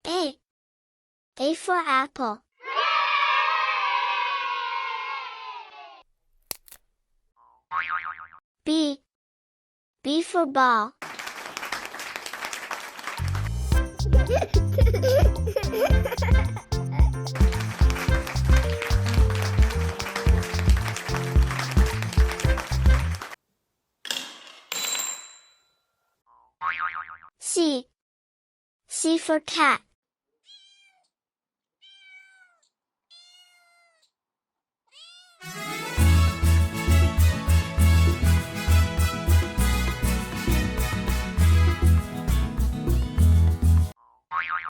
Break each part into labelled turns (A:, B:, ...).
A: A. A for apple. B. B for ball. C. C for cat.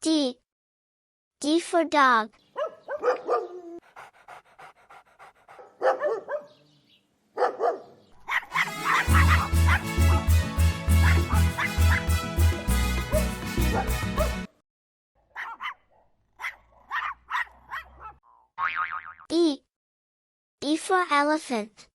A: D. D for dog. E. E for elephant.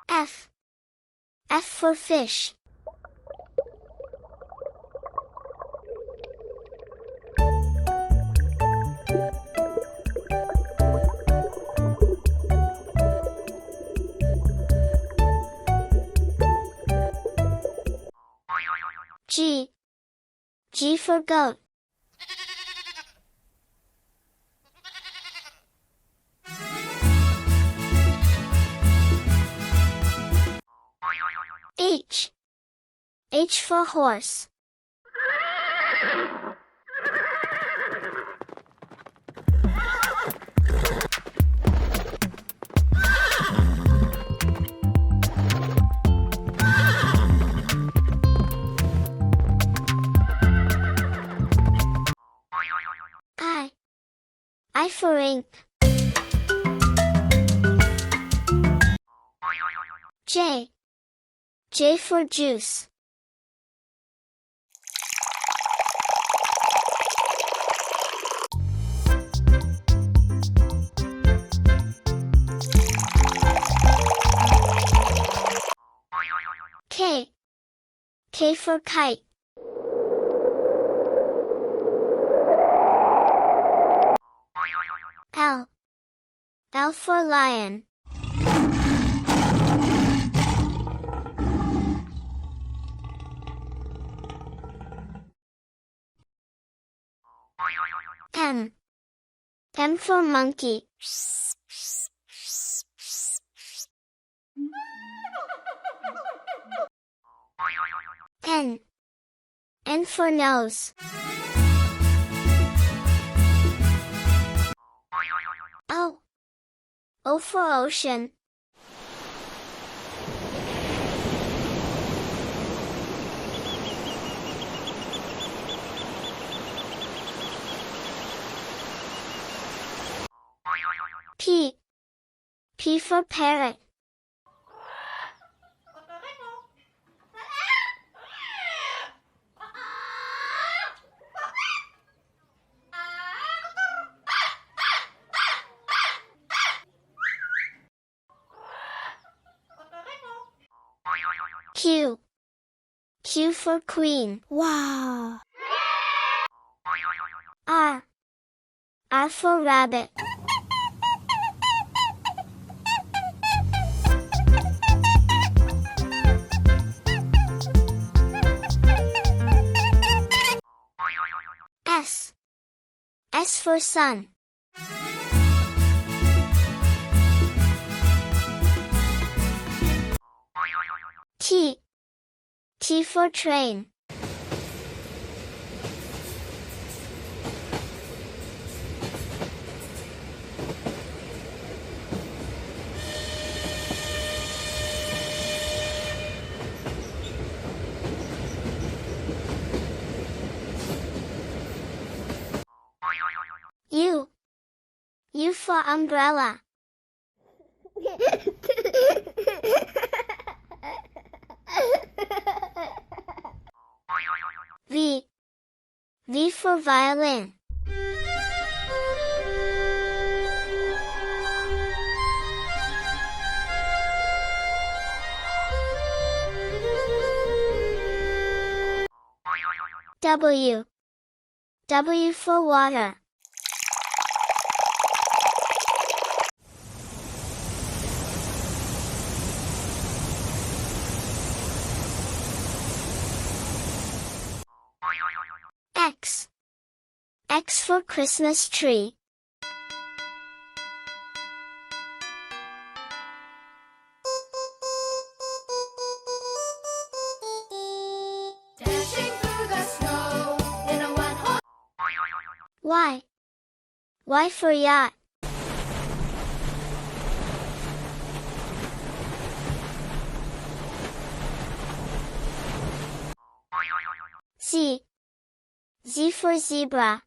A: F. F for fish. G. G for goat. H. H for horse. I for ink. J. J for juice. K. K for kite. L. L for lion. M. M for monkey. N. N for nose. O. O for ocean. P. P for parrot. Q. Q for queen.
B: Wow!
A: R. R for rabbit. S. S for sun. T. T for train. U. U for umbrella. V. V for violin. W. W for water. X. X for Christmas tree.
B: Dashing through the snow in a one-horse.
A: Y. Y for yacht. Z. Z for zebra.